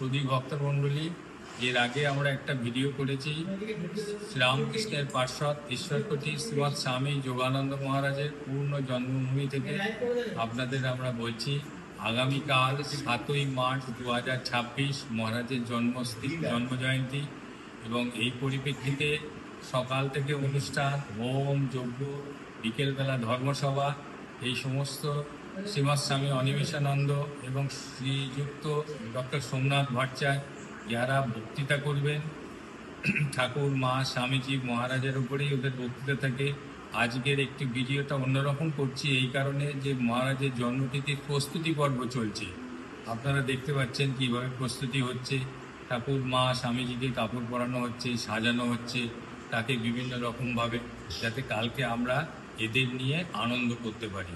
সুধী ভক্তমণ্ডলী, এর আগে আমরা একটা ভিডিও করেছি শ্রীরামকৃষ্ণের পার্শ্বদ ঈশ্বরকোটি শ্রীমৎ স্বামী যোগানন্দ মহারাজের পূর্ণ জন্মভূমি থেকে আপনাদের আমরা বলছি আগামীকাল 7ই মার্চ 2026 মহারাজের জন্মজয়ন্তী, এবং এই পরিপ্রেক্ষিতে সকাল থেকে অনুষ্ঠান, হোম যজ্ঞ, বিকেলবেলা ধর্মসভা, এই সমস্ত শ্রীমৎ স্বামী অনিমেষানন্দ এবং শ্রীযুক্ত ডক্টর সোমনাথ ভট্টাচার্য যারা বক্তৃতা করবেন, ঠাকুর মা স্বামীজি মহারাজের উপরেই ওদের বক্তৃতা থাকে। আজকের একটি ভিডিওটা অন্যরকম করছি এই কারণে যে মহারাজের জন্মতিথির প্রস্তুতি পর্ব চলছে। আপনারা দেখতে পাচ্ছেন কীভাবে প্রস্তুতি হচ্ছে। ঠাকুর মা স্বামীজিকে কাপড় পরানো হচ্ছে, সাজানো হচ্ছে তাকে বিভিন্ন রকমভাবে, যাতে কালকে আমরা এদের নিয়ে আনন্দ করতে পারি।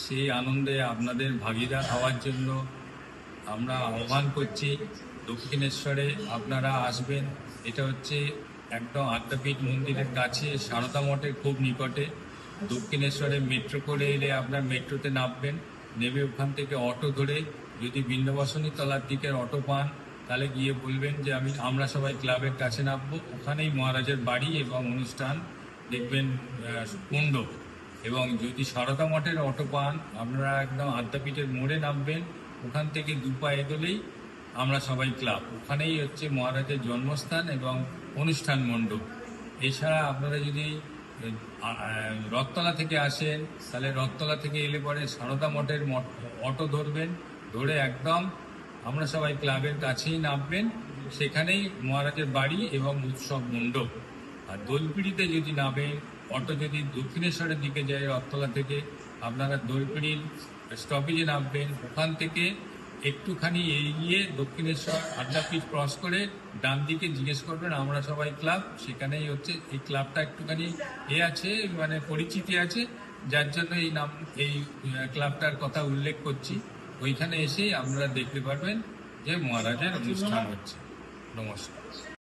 সেই আনন্দে আপনাদের ভাগিদার হওয়ার জন্য আমরা আহ্বান করছি। দক্ষিণেশ্বরে আপনারা আসবেন। এটা হচ্ছে একদম আদ্যাপীঠ মন্দিরের কাছে, সারদা মঠের খুব নিকটে। দক্ষিণেশ্বরে মেট্রো করে এলে আপনার মেট্রোতে নামবেন, নেমে ওখান থেকে অটো ধরে যদি বিন্ধ্যবাসনী তলার দিকের অটো পান তাহলে গিয়ে বলবেন যে আমরা সবাই ক্লাবের কাছে নামবো। ওখানেই মহারাজের বাড়ি এবং অনুষ্ঠান দেখবেন কুণ্ড। এবং যদি সারদা মঠের অটো পান আপনারা একদম আদ্যাপীঠের মোড়ে নামবেন, ওখান থেকে দু পা এগোলেই আমরা সবাই ক্লাব। ওখানেই হচ্ছে মহারাজের জন্মস্থান এবং অনুষ্ঠান মণ্ডপ। এছাড়া আপনারা যদি রথতলা থেকে আসেন তাহলে রথতলা থেকে এলে পরে সারদা মঠের অটো ধরবেন, ধরে একদম আমরা সবাই ক্লাবের কাছেই নামবেন। সেখানেই মহারাজের বাড়ি এবং উৎসব মণ্ডপ। আর দোলপিড়িতে যদি নামেন, অটো যদি দক্ষিণেশ্বরের দিকে যায় রথতলা থেকে, আপনারা দোলপিড়ির স্টপেজে নামবেন। ওখান থেকে একটুখানি এগিয়ে দক্ষিণেশ্বর আদ্যাপীঠ ক্রস করে ডান দিকে জিজ্ঞেস করবেন আমরা সবাই ক্লাব। সেখানেই হচ্ছে এই ক্লাবটা একটুখানি আছে, মানে পরিচিতি আছে, যার জন্য এই ক্লাবটার কথা উল্লেখ করছি। ওইখানে এসেই আপনারা দেখতে পারবেন যে মহারাজের অনুষ্ঠান হচ্ছে। নমস্কার।